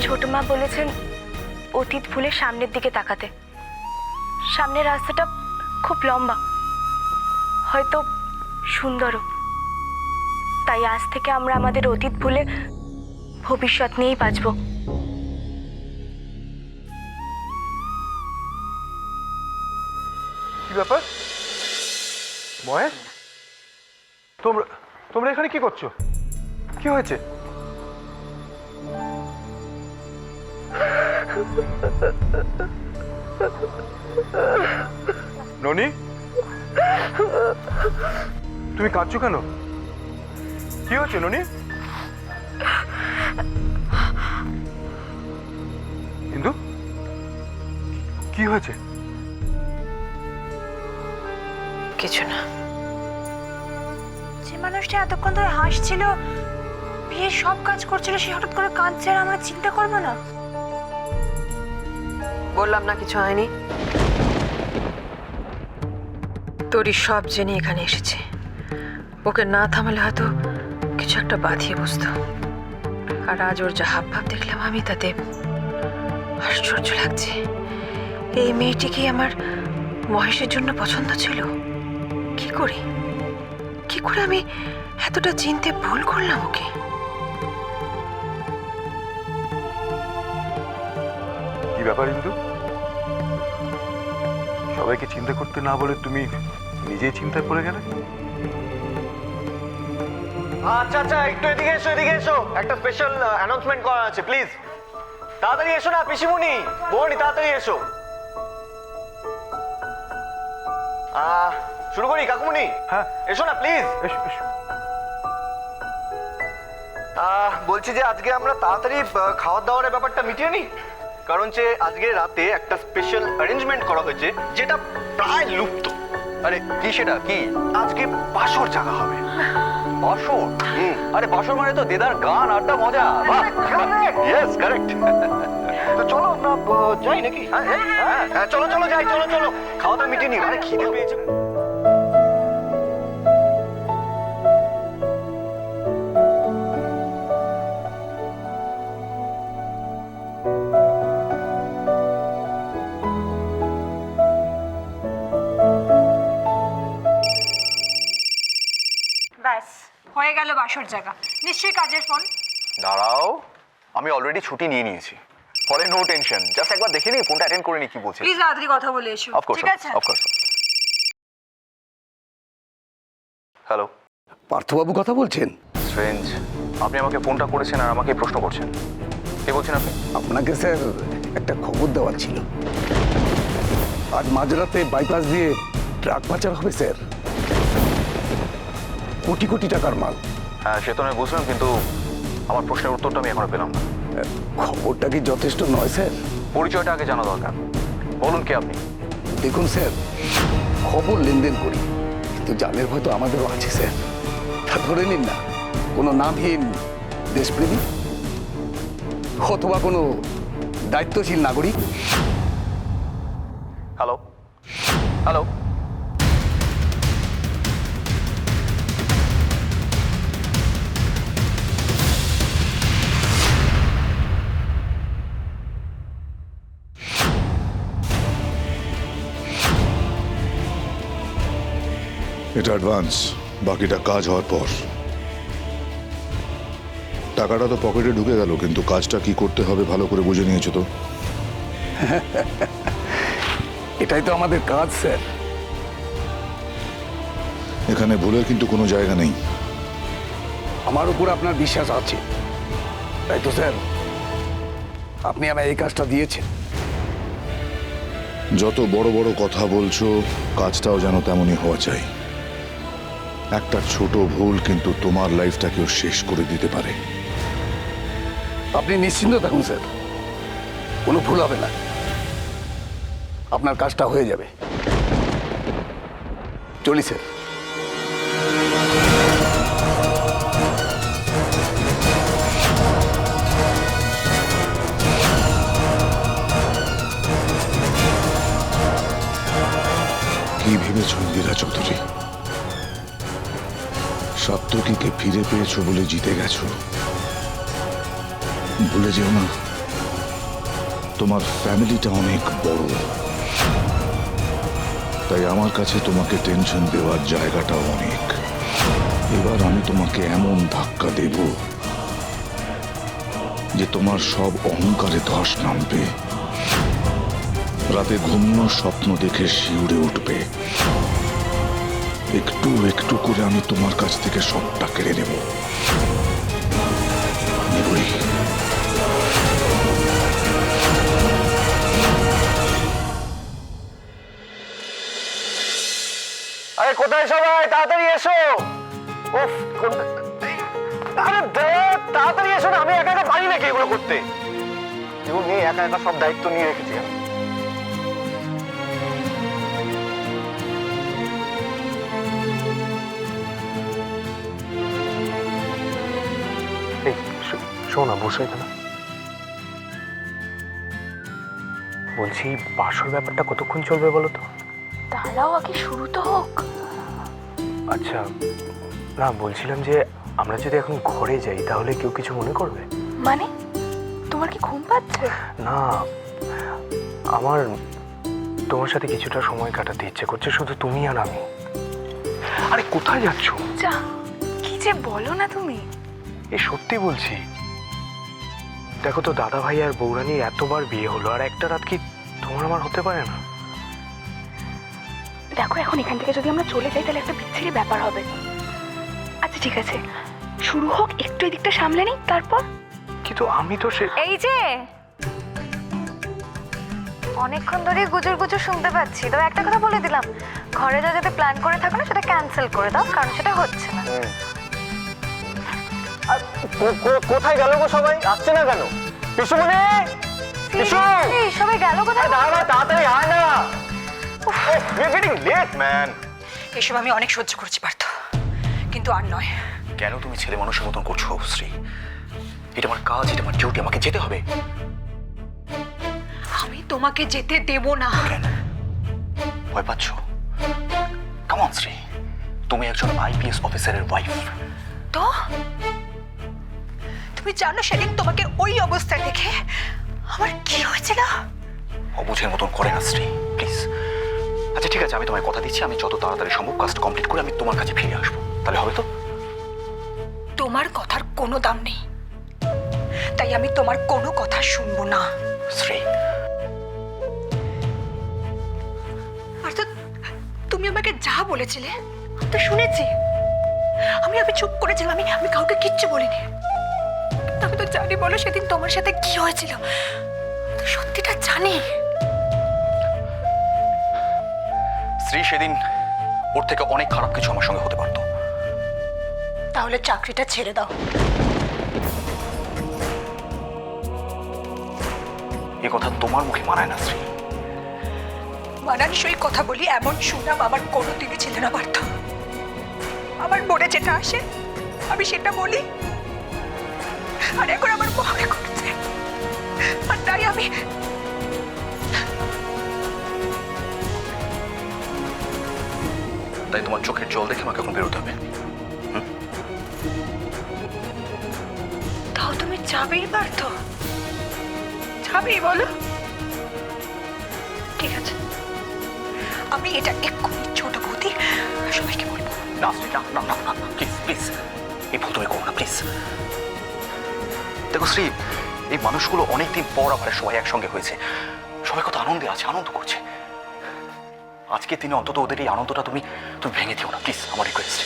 ছোট মা বলেছেন অতীত ভুলে সামনের দিকে তাকাতে। সামনের রাস্তাটা খুব লম্বা, হয়তো সুন্দরও। তাই আজ থেকে আমরা আমাদের অতীত ভুলে ভবিষ্যৎ নিয়েই বাঁচবো। কি ব্যাপার মহেশ, তোমরা তোমরা এখানে কি করছো? কি হয়েছে? ননি, তুমি কাঁদছো কেন? কি হয়েছে ননি? ইন্দু, কি হয়েছে? কিছু না। যে মানুষটা এতক্ষণ ধরে হাসছিল, বিয়ের সব কাজ করছিল, সে হঠাৎ করে কাঁদছে আর আমরা চিন্তা করবো না? বললাম না কিছু হয়নি। তোরই সব জেনে এখানে এসেছে। ওকে না থামালে হয়তো কিছু একটা বাঁধিয়ে বসতো। আর আজ ওর যা হাব ভাব দেখলাম আমি, তাতে আশ্চর্য লাগছে। এই মেয়েটিকে আমার মহেশের জন্য পছন্দ ছিল। কি করে আমি এতটা চিনতে ভুল করলাম ওকে? কি ব্যাপার ইন্দু, সবাইকে চিন্তা করতে না বলে তুমি নিজেই চিন্তায় পড়ে গেলে? আচ্ছা আচ্ছা, একটু এদিকে এসো, এদিকে এসো। একটা স্পেশাল অ্যানাউন্সমেন্ট করা আছে, প্লিজ তাড়াতাড়ি এসো না। পিসিমণি, বৌনি, তাড়াতাড়ি এসো। শুরু করি কাকুমণি? হ্যাঁ এসো না প্লিজ। এসো এসো। বলছি যে আজকে আমরা তাড়াতাড়ি খাওয়ার দাওয়ারের ব্যাপারটা মিটিয়ে নিই। কারণ যে আজকে রাতে একটা স্পেশাল অ্যারেঞ্জমেন্ট করা হয়েছে যেটা প্রায় লুপ্ত। আরে কি সেটা কি? আজকে বাসর জাগা হবে। বাসর? আরে বাসর মানে তো দেদার গান আড্ডা মজা। Yes, correct. তো চলো আমরা যাই নাকি? হ্যাঁ চলো চলো যাই, চলো চলো। খাওয়া দাওয়া মিটিয়ে নিই। আরে খিদে পেয়েছে। ব্যাস হয়ে গেল বাসর জায়গা। নিশ্চয়ই কাজের ফোন। দাঁড়াও, আমি অলরেডি ছুটি নিয়ে নিয়েছি, ফলে নো টেনশন। জাস্ট একবার দেখে নিই, ফোনটা অ্যাটেন্ড করে নিই কি বলছে। প্লিজ তাড়াতাড়ি কথা বলে এসো, অফকোর্স ঠিক আছে? অফকোর্স। হ্যালো, পার্থবাবু কথা বলছেন? স্ট্রেঞ্জ, আপনি আমাকে ফোনটা করেছেন আর আমাকে প্রশ্ন করছেন। কে বলছেন আপনি? আপনাকে স্যার একটা খবর দেওয়ার ছিল। আজ মাঝরাতে বাইপাস দিয়ে ট্রাক পাচার হবে স্যার। কোটি কোটি টাকার মাল। হ্যাঁ সে তো আমি বুঝলাম, কিন্তু আমার প্রশ্নের উত্তরটা আমি এখনো পেলাম না। খবরটা কি যথেষ্ট নয় স্যার? পরিচয়টা আগে জানা দরকার। বলুন কে আপনি? দেখুন স্যার, খবর লেনদেন করি, কিন্তু জানের ভয় তো আমাদেরও আছে স্যার। তা ধরে নিন না, কোনো নামহীন দেশপ্রেমী অথবা কোনো দায়িত্বশীল নাগরিক। হ্যালো হ্যালো, এটা অ্যাডভান্স, বাকিটা কাজ হওয়ার পর। টাকাটা তো পকেটে ঢুকে গেল, কিন্তু কাজটা কি করতে হবে ভালো করে বুঝে নিয়েছো তো? এটাই তো আমাদের কাজ স্যার। এখানে ভুলের কিন্তু কোনো জায়গা নেই। আমার উপর আপনার বিশ্বাস আছে, তাই তো স্যার আপনি আমায় এই কাজটা দিয়েছেন। যত বড় বড় কথা বলছো, কাজটাও যেন তেমনই হওয়া চাই। একটা ছোট ভুল কিন্তু তোমার লাইফটাকেও শেষ করে দিতে পারে। আপনি নিশ্চিন্ত থাকুন স্যার, কোনো ভুল হবে না, আপনার কাজটা হয়ে যাবে। চলি স্যার। কি ভেবেছ ইন্দিরা চৌধুরী? সাত্তকীকে ফিরে পেয়েছো বলে জিতে গেছো? ভুলে যেও না, তোমার ফ্যামিলিটা অনেক বড়, তাই আমার কাছে তোমাকে টেনশন দেওয়ার জায়গাটাও অনেক। এবার আমি তোমাকে এমন ধাক্কা দেব যে তোমার সব অহংকারে ধস নামবে, রাতে ঘুমিয়েও স্বপ্ন দেখে শিউরে উঠবে। একটু একটু করে আমি তোমার কাছ থেকে সবটা কেড়ে নেব, নেবই। আরে কোথায় সবাই, তাড়াতাড়ি এসো। উফ, আরে তাড়াতাড়ি এসো না, আমি একা একা পারি নাকি এগুলো করতে? এগুলো নিয়ে একা একা সব দায়িত্ব নিয়ে রেখেছি আমি। শোনো না, বসে না। বলছি বাসর ব্যাপারটা কতক্ষণ চলবে বলো তো? দাঁড়াও, আগে শুরু তো হোক। আচ্ছা, না বলছিলাম যে আমরা যদি এখন ঘরে যাই তাহলে কেউ কিছু মনে করবে? মানে তোমার কি ঘুম পাচ্ছে? না, আমার তোমার সাথে কিছুটা সময় কাটাতে ইচ্ছে করছে, শুধু তুমি আর আমি। আরে কোথায় যাচ্ছ? যা, কি যে বলো না তুমি। এ সত্যি বলছি। দেখো তো, দাদা ভাই আর বৌরানির এতবার বিয়ে হলো, আর একটা রাত কি তোমার আমার হতে পারে না? দেখো, এখন এখান থেকে যদি আমরা চলে যাই তাহলে একটা বিচ্ছিরি ব্যাপার হবে। আচ্ছা ঠিক আছে, শুরু হোক, একটু এদিকটা সামলে নিই, তারপর। কিন্তু আমি তো এই যে অনেকক্ষণ ধরে গুজর গুজর শুনতে পাচ্ছি, তবে একটা কথা বলে দিলাম, ঘরে যা যদি প্ল্যান করে থাকো না সেটা ক্যান্সেল করে দাও, কারণ সেটা হচ্ছে না। কোথায় গেল গো সবাই? আসছে না কেন? পিসুমণি, পিসু, এই, সবাই গেল কোথায়? দাঁড়া, তাড়াতাড়ি আয় না। We are getting late, man. এসব আমি অনেক সহ্য করেছি পার্থ, কিন্তু আর নয়। কেন তুমি ছেলে মানুষের মতন করছো শ্রী? এটা আমার কাজ, এটা আমার ডিউটি, আমাকে যেতে হবে। আমি তোমাকে যেতে দেব না। কেন ভয় পাচ্ছ? কাম অন শ্রী, তুমি একজন আইপিএস অফিসারের ওয়াইফ। তো তুমি জানো সেদিন তোমাকে ওই অবস্থায় দেখে আমার কি হয়েছিল? অবুঝের মতন করে না শ্রী, প্লিজ। আচ্ছা ঠিক আছে, আমি তোমায় কথা দিচ্ছি, আমি যত তাড়াতাড়ি সম্ভব কাজটা কমপ্লিট করে আমি তোমার কাছে ফিরে আসবো, তাহলে হবে তো? তোমার কথার কোনো দাম নেই, তাই আমি তোমার কোনো কথা শুনবো না। শ্রী, আর তো তুমি আমাকে যা বলেছিলে আমি তো শুনেছি। আমি চুপ করেছিলাম, আমি কাউকে কিচ্ছু বলিনি। আমি তো জানি বলো সেদিন তোমার সাথে কি হয়েছিল, তো সত্যিটা জানি। শ্রী, সেদিন ওর থেকে অনেক খারাপ কিছু আমার সঙ্গে হতে পারতো। তাহলে চাকরিটা ছেড়ে দাও। এ কথা তোমার মুখে মানায় না শ্রী। মানানসই কথা বলি এমন সুনাম আমার কোনোদিনই ছিল না পার্থ। আমার মনে যেটা আসে আমি সেটা বলি, আর এখন আমার মনে করছে, আর তাই আমি তাই তোমার চোখের জল দেখে আমাকে এখন বেরোতে হবে। তাও তুমি যাবেই পার্থ, যাবেই বলো? ঠিক আছে, আমি এটা এক্ষুনি ছোট বৌদি সবাইকে বলবো। না শ্রী, না না না না, প্লিজ প্লিজ, এই ভুল তুমি করো না প্লিজ। দেখো শ্রী, এই মানুষগুলো অনেকদিন পর আবার সবাই একসঙ্গে হয়েছে, সবাই কত আনন্দে আছে, আনন্দ করছে। আজকে দিনে অন্তত ওদের এই আনন্দটা তুমি ভেঙে দিও না প্লিজ, আমার রিকোয়েস্ট।